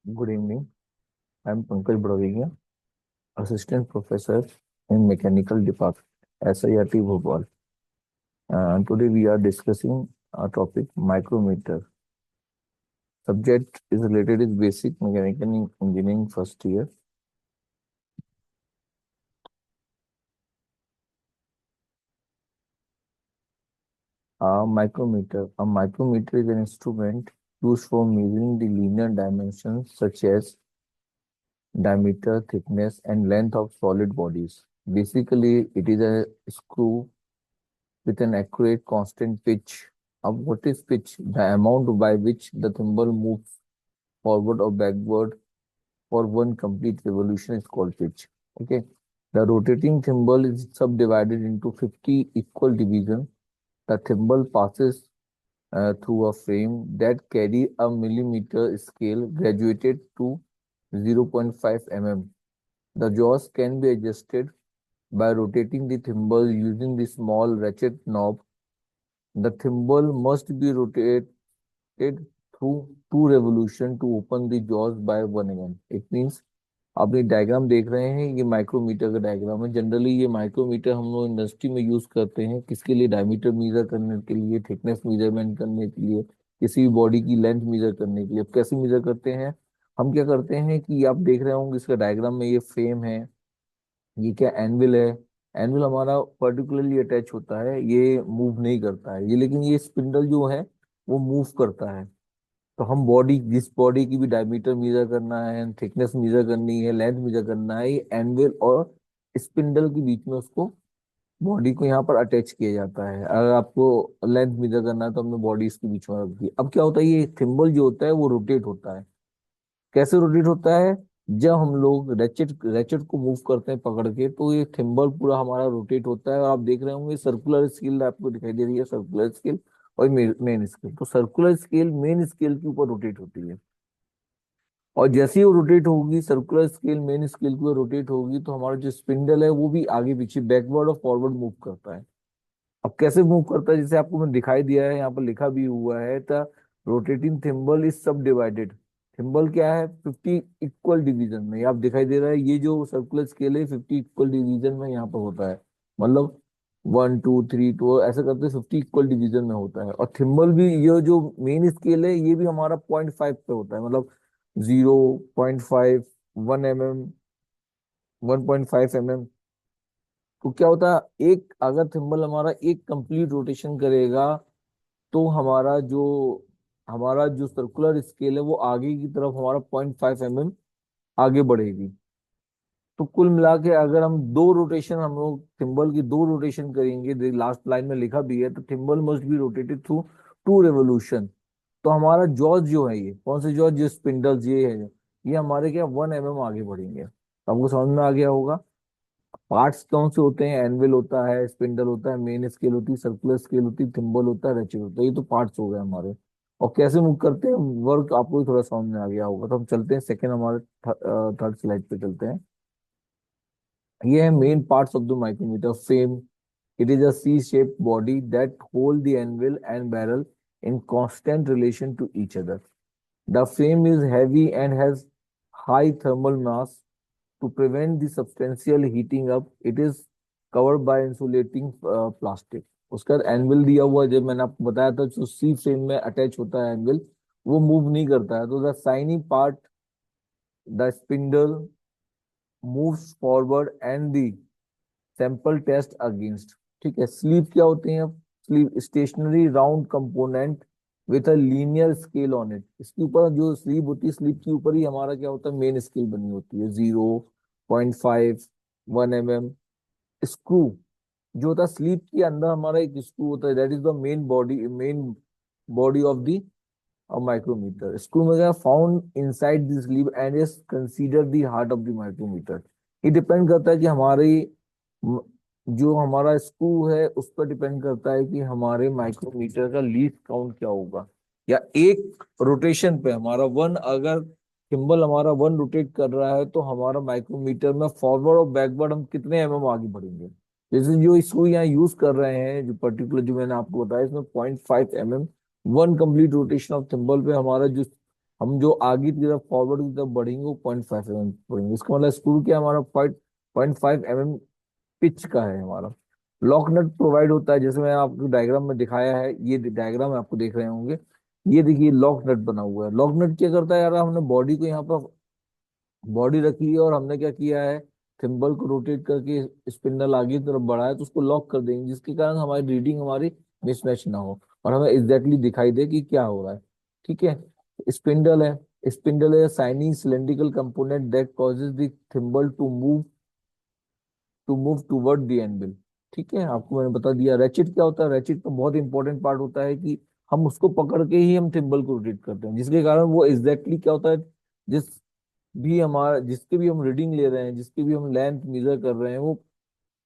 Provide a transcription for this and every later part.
Good evening. I'm Pankaj Brodegya, Assistant Professor in Mechanical Department, SIRT Bhopal. And today we are discussing a topic micrometer. Subject is related is basic mechanical engineering first year. A micrometer is an instrument used for measuring the linear dimensions such as diameter, thickness, and length of solid bodies. Basically, it is a screw with an accurate constant pitch. What is pitch? The amount by which the thimble moves forward or backward for one complete revolution is called pitch. Okay. The rotating thimble is subdivided into 50 equal divisions. The thimble passes through a frame that carry a millimeter scale graduated to 0.5 mm. The jaws can be adjusted by rotating the thimble using the small ratchet knob. The thimble must be rotated through two revolution to open the jaws by 1 mm. It means आप ये diagram देख रहे हैं, ये micrometer का diagram है। Generally ये micrometer हम लोग इंडस्ट्री में यूज करते हैं किसके लिए? डायमीटर मेजर करने के लिए, थिकनेस मेजरमेंट करने के लिए, किसी भी बॉडी की लेंथ मेजर करने के लिए। अब कैसे मेजर करते हैं? हम क्या करते हैं कि आप देख रहे होंगे इसका डायग्राम में, ये फ्रेम है, ये क्या एनविल है। एनविल हमारा पर्टिकुलरली अटैच होता है, ये मूव नहीं करता है ये, लेकिन ये स्पिंडल जो है वो मूव करता है। तो हम बॉडी, जिस बॉडी की भी डायमीटर मेजर करना है, थिकनेस मेजर करनी है, लेंथ मेजर करना है, ये एनविल और स्पिंडल के बीच में उसको, बॉडी को यहाँ पर अटैच किया जाता है। अगर आपको लेंथ मेजर करना है तो हमने बॉडी इसके बीच में रख दी। अब क्या होता है, ये थिम्बल जो होता है वो रोटेट होता है। कैसे रोटेट होता है? जब हम लोग रेचेट रेचेट को मूव करते हैं पकड़ के, तो ये थिम्बल पूरा हमारा रोटेट होता है। और आप देख रहे होंगे सर्कुलर स्केल आपको दिखाई दे रही है, सर्कुलर स्केल और मेन स्केल। तो सर्कुलर स्केल मेन स्केल के ऊपर रोटेट होती है, और जैसे ही वो रोटेट होगी, सर्कुलर स्केल मेन स्केल की रोटेट होगी, तो हमारा जो स्पिंडल है वो भी आगे पीछे, बैकवर्ड और फॉरवर्ड मूव करता है। अब कैसे मूव करता है? जैसे आपको मैंने दिखाई दिया है, यहाँ पर लिखा भी हुआ है, द रोटेटिंग थिम्बल इज सब डिवाइडेड। थिम्बल क्या है? 50 इक्वल डिवीजन में। आप दिखाई दे रहा है, ये जो सर्कुलर स्केल है 50 इक्वल डिवीजन में यहाँ पर होता है। मतलब 1 2 3 2 ऐसे करते 50 इक्वल डिवीजन में होता है। और थिम्बल भी, ये जो मेन स्केल है ये भी हमारा 0.5 पे होता है। मतलब 0.5, 1 mm, 1.5 mm। तो क्या होता है, एक अगर थिम्बल हमारा एक कंप्लीट रोटेशन करेगा, तो हमारा जो सर्कुलर स्केल है वो आगे की तरफ हमारा 0.5 mm आगे बढ़ेगी। तो कुल मिला के अगर हम दो रोटेशन, हम लोग थिम्बल की दो रोटेशन करेंगे, लास्ट लाइन में लिखा भी है, तो thimble must be rotated through two revolution. तो हमारा जॉर्ज जो है, ये कौन से जॉर्ज? जो स्पिंडल्स ये है, ये हमारे क्या 1 mm आगे बढ़ेंगे। तो आपको समझ में आ गया होगा। पार्ट्स कौन से होते हैं? एनविल होता है, स्पिंडल होता है, मेन स्केल होती है, सर्कुलर स्केल होती है, थिम्बल होता है, रेचेट होता है। ये तो पार्ट्स हो गए हमारे। और कैसे मूव करते हैं वर्क, आपको भी थोड़ा समझ में आ गया होगा। तो हम चलते हैं सेकंड, हमारे थर्ड स्लाइड पे चलते हैं। ये है main parts of the micrometer frame. It is a C shape body that hold the anvil and barrel in constant relation to each other. The frame is heavy and has high thermal mass. To prevent the substantial heating up, it is covered by insulating plastic. उसका anvil दिया हुआ है, जब मैंने आपको बताया था, जो सी फ्रेम में अटैच होता है एनविल, वो मूव नहीं करता है। तो the shiny part, the spindle moves forward and the sample test against. ठीक है। स्लीव क्या होते हैं? अब sleeve stationary round component with a linear scale on it. इसके ऊपर जो स्लीव होती है, स्लीव के ऊपर ही हमारा क्या होता है, मेन स्केल बनी होती है। 0.5, 1 mm। स्क्रू जो होता है, स्लीव के अंदर हमारा एक स्क्रू होता है, that is the main body of the micrometer. Screw में found inside the sleeve and is consider the heart of the micrometer. ये डिपेंड करता है कि म- जो हमारा स्क्रू है उस पर डिपेंड करता है कि हमारे माइक्रोमीटर का लीस्ट काउंट क्या होगा। या एक रोटेशन पे हमारा वन, अगर थिम्बल हमारा वन रोटेट कर रहा है, तो हमारा माइक्रोमीटर में फॉरवर्ड और बैकवर्ड हम कितने एमएम आगे बढ़ेंगे। जैसे जो स्क्रू यहाँ यूज कर रहे हैं, जो पर्टिकुलर जो मैंने आपको बताया, इसमें 0.5 mm one complete rotation of thimble पे हमारा जो हम जो आगे की तरफ फॉरवर्ड की तरफ बढ़ेंगे वो 0.5 mm बढ़ेंगे। इसका मतलब स्क्रू क्या है हमारा, 0.5 mm पिच का है हमारा। लॉक नट प्रोवाइड होता है, जैसे मैं आपको डायग्राम में दिखाया है, ये डायग्राम आपको देख रहे होंगे। ये देखिए लॉक नट बना हुआ है। लॉक नट क्या करता है यार, हमने बॉडी को यहाँ पर बॉडी रख ली है और हमने क्या किया है, थिम्बल को रोटेट करके स्पिंडल आगे की तरफ बढ़ाया तो उसको लॉक कर देंगे, जिसके कारण हमारी रीडिंग हमारी मिसमैच ना हो और हमें एग्जैक्टली दिखाई दे कि क्या हो रहा है। ठीक है। स्पिंडल है, स्पिंडल है shining cylindrical component that causes the thimble to move toward the anvil. ठीक है, आपको मैंने बता दिया। रैचिट क्या होता है, रैचिट का बहुत इंपॉर्टेंट पार्ट होता है कि हम उसको पकड़ के ही हम थिम्बल को रोटेट करते हैं, जिसके कारण वो एग्जैक्टली क्या होता है, जिस भी हमारा जिसके भी हम रीडिंग ले रहे हैं, जिसकी भी हम लेंथ मेजर कर रहे हैं, वो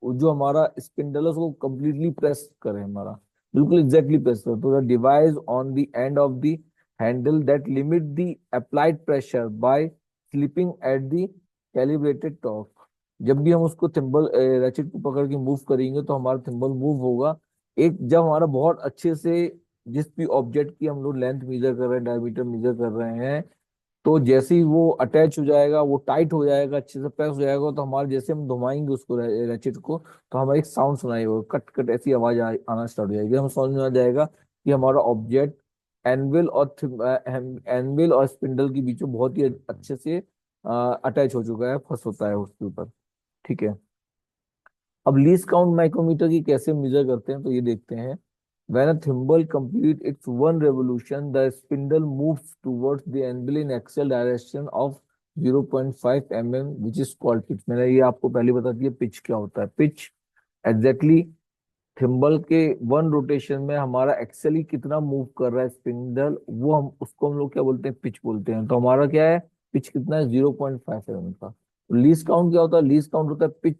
जो हमारा स्पिंडल है उसको कंप्लीटली प्रेस करे हमारा, बिल्कुल एग्जैक्टली प्रेस करे। तो the device on the end of the handle that limit the applied pressure by slipping at the calibrated torque. जब भी हम उसको थिम्बल रैचेट को पकड़ के मूव करेंगे तो हमारा थिम्बल मूव होगा। एक जब हमारा बहुत अच्छे से जिस भी ऑब्जेक्ट की हम लोग लेंथ मेजर कर रहे हैं, डायमीटर मेजर कर रहे हैं, तो जैसे ही वो अटैच हो जाएगा, वो टाइट हो जाएगा, अच्छे से प्रेस हो जाएगा, तो हमारे जैसे हम घुमाएंगे उसको रैचेट को, तो हमें एक साउंड सुनाई होगा, कट कट ऐसी आवाज आना स्टार्ट हो जाएगी। हमें समझ में आ जाएगा कि हमारा ऑब्जेक्ट एनविल और स्पिंडल के बीच में बहुत ही अच्छे से अटैच हो चुका है, फंस होता है उसके ऊपर। ठीक है। अब लीस्ट काउंट माइक्रोमीटर की कैसे मेजर करते हैं तो ये देखते हैं। When a thimble complete its one revolution, the spindle moves towards the anvil in axial direction of 0.5 mm, which is called pitch। मैंने ये आपको पहले बता दिया पिच क्या होता है। पिच एग्जैक्टली थिम्बल के वन रोटेशन में हमारा एक्सेली कितना मूव कर रहा है स्पिंडल, वो हम उसको हम लोग क्या बोलते हैं, पिच बोलते हैं। तो हमारा क्या है, पिच कितना है, 0.5 mm का। लीस्ट काउंट क्या होता है, लीस्ट काउंट होता है pitch,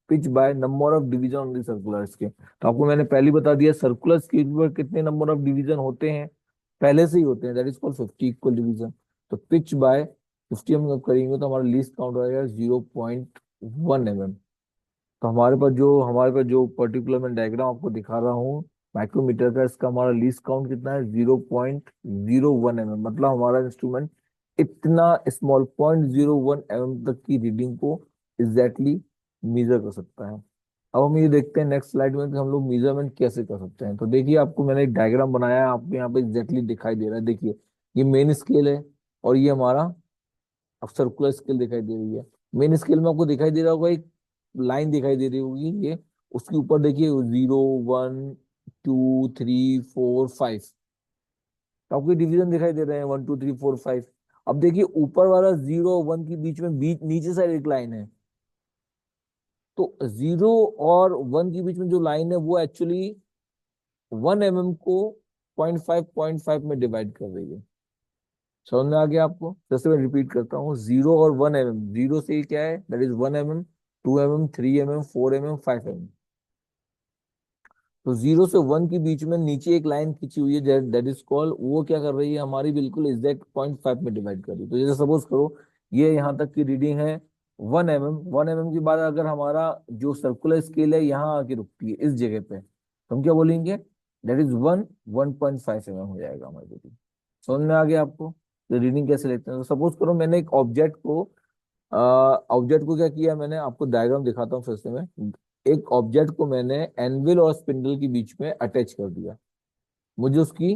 pitch by number of division on the circular scale. तो आपको मैंने पहले बता दिया सर्कुलर स्केल पर कितने नंबर ऑफ डिवीजन होते हैं, पहले से ही होते हैं, that is called 50 equal division. तो पिच बाय 50 हम जब करेंगे तो हमारा लीस्ट काउंट हो जाएगा 0.1 mm। तो हमारे पास जो पर्टिकुलर मैं डायग्राम आपको दिखा रहा हूँ माइक्रोमीटर का, इसका हमारा लीस्ट काउंट कितना है, 0.01 mm। मतलब हमारा इंस्ट्रूमेंट इतना स्मॉल 0.01 mm तक की रीडिंग को एग्जैक्टली मेजर कर सकता है। अब हम ये देखते हैं नेक्स्ट स्लाइड में कि हम लोग मेजरमेंट कैसे कर सकते हैं। तो देखिए, आपको मैंने एक डायग्राम बनाया है, आपको यहाँ पे एग्जैक्टली दिखाई दे रहा है। देखिए, ये मेन स्केल है और ये हमारा अब सर्कुलर स्केल दिखाई दे रही है। मेन स्केल में आपको दिखाई दे रहा होगा एक लाइन दिखाई दे रही होगी, ये उसके ऊपर देखिए 0 1 2 3 4 5, तो आपको डिवीजन दिखाई दे रहे हैं 1 2 3 4 5। अब देखिए ऊपर वाला 0 1 के बीच नीचे साइड एक लाइन है, तो 0 और 1 के बीच में जो लाइन है वो एक्चुअली 1 mm को 0.5 में डिवाइड कर रही है। समझ में आ गया आपको? जैसे मैं रिपीट करता हूँ, 0 और 1 mm, जीरो से क्या है, that is 1 mm, 2 mm, 3 mm, 4 mm, 5 mm। तो 0 से 1 के बीच में नीचे एक लाइन खींची हुई है, दैट इज कॉल्ड, वो क्या कर रही है हमारी बिल्कुल एग्जैक्ट 0.5 में डिवाइड कर रही है। तो जैसे सपोज करो ये यहाँ तक की रीडिंग है 1 mm। 1 mm के बाद अगर हमारा जो सर्कुलर स्केल है यहाँ आके रुकती है इस जगह पे, तो हम क्या बोलेंगे, दैट इज 1.5 mm हो जाएगा हमारी रीडिंग। समझ में आ गया आपको? तो रीडिंग कैसे लेते हैं, तो सपोज करो मैंने एक ऑब्जेक्ट को क्या किया, मैंने आपको डायग्राम दिखाता हूँ फिर से मैं। एक ऑब्जेक्ट को मैंने एनविल और स्पिंडल के बीच में अटैच कर दिया। मुझे उसकी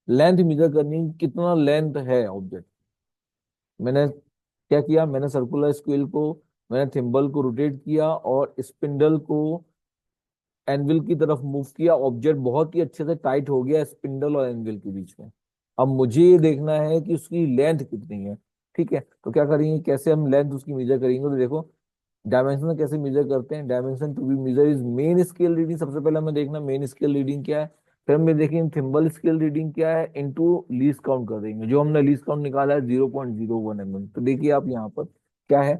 लेंथ मेजर करनी है, कितना लेंथ है ऑब्जेक्ट। मैंने क्या किया, मैंने सर्कुलर स्केल को, मैंने थिम्बल को रोटेट किया और स्पिंडल को एनविल की तरफ मूव किया। ऑब्जेक्ट बहुत ही अच्छे से टाइट हो गया स्पिंडल और एनविल के बीच में। अब मुझे ये देखना है कि उसकी लेंथ कितनी है। ठीक है, तो क्या करेंगे, कैसे हम लेंथ उसकी मेजर करेंगे, तो देखो डायमेंशन कैसे मेजर करते हैं। Dimension to be measure is main scale reading. सबसे पहले हमें देखना मेन स्केल रीडिंग क्या है, फिर हमें देखेंगे थिम्बल स्केल रीडिंग क्या है, इनटू लीस्ट काउंट कर देंगे। जो हमने लीस्ट काउंट निकाला है 0.01 mm। तो देखिए आप यहाँ पर क्या है,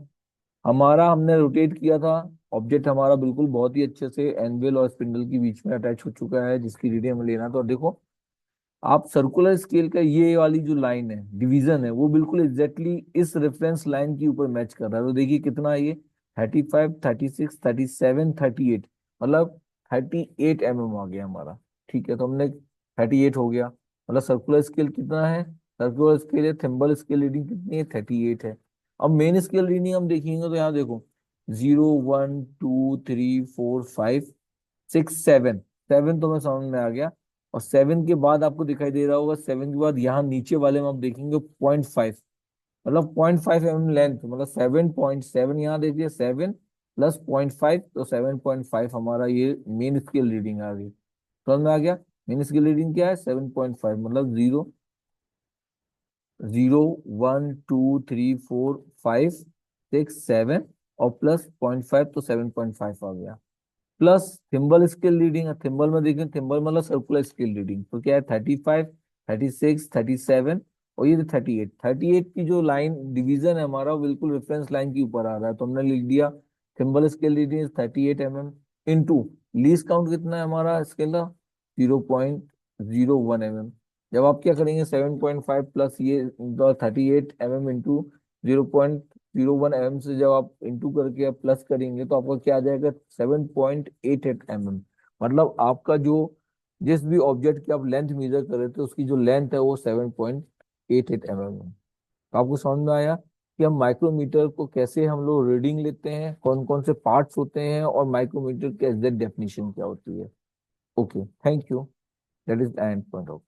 हमारा हमने रोटेट किया था, ऑब्जेक्ट हमारा बिल्कुल बहुत ही अच्छे से एनविल और स्पिंडल के बीच में अटैच हो चुका है, जिसकी रीडिंग हमें लेना था। और देखो आप सर्कुलर स्केल का ये वाली जो लाइन है, डिवीजन है, वो बिल्कुल एग्जैक्टली इस रेफरेंस लाइन के ऊपर मैच कर रहा है। तो देखिए कितना है ये, 35 36 37 38, मतलब 38 mm आ गया हमारा। ठीक है, तो हमने 38 हो गया, मतलब सर्कुलर स्केल कितना है सर्कुलर स्केल है, थिम्बल स्केल रीडिंग कितनी है, 38 है। अब मेन स्केल रीडिंग हम देखेंगे तो यहाँ देखो, 0 1 2 3 4 5 6 7, 7 तो मैं समझ में आ गया। और 7 के बाद आपको दिखाई दे रहा होगा, 7 के बाद यहाँ नीचे वाले में आप देखेंगे 0.5, मतलब 0.5 mm लेंथ, मतलब 7.7, यहाँ देखिए 7 प्लस 0.5, तो 7.5 हमारा ये मेन स्केल रीडिंग आ गई। समझ में आ गया। मेन स्केल रीडिंग क्या है, 7.5, मतलब 0 0 1 2 3 4 5 6 7, और प्लस 0.5, तो 7.5 आ गया। प्लस थिम्बल स्केल रीडिंग है, थिम्बल में देखें, थिम्बल मतलब सर्कुलर स्केल रीडिंग, तो क्या है, 35, 36, 37, और ये 38। 38 की जो लाइन डिवीजन है हमारा, वो बिल्कुल रेफरेंस लाइन के ऊपर आ रहा है, तो हमने लिख दिया thimble scale reading is 38 mm into least count कितना है हमारा स्केल का, 0.01 mm। जब आप क्या करेंगे, 7.5 प्लस ये 38 mm इंटू 0.01 mm से जब आप इंटू करके प्लस करेंगे, तो आपका क्या आ जाएगा, 7.88 mm। मतलब आपका जो जिस भी ऑब्जेक्ट की आप लेंथ मेजर कर रहे थे, उसकी जो लेंथ है वो 7.88 mm है। तो आपको समझ में आया कि हम माइक्रोमीटर को कैसे हम लोग रीडिंग लेते हैं, कौन कौन से पार्ट्स होते हैं, और माइक्रोमीटर की एग्जैक्ट डेफिनेशन क्या होती है। Okay, thank you. That is the end point of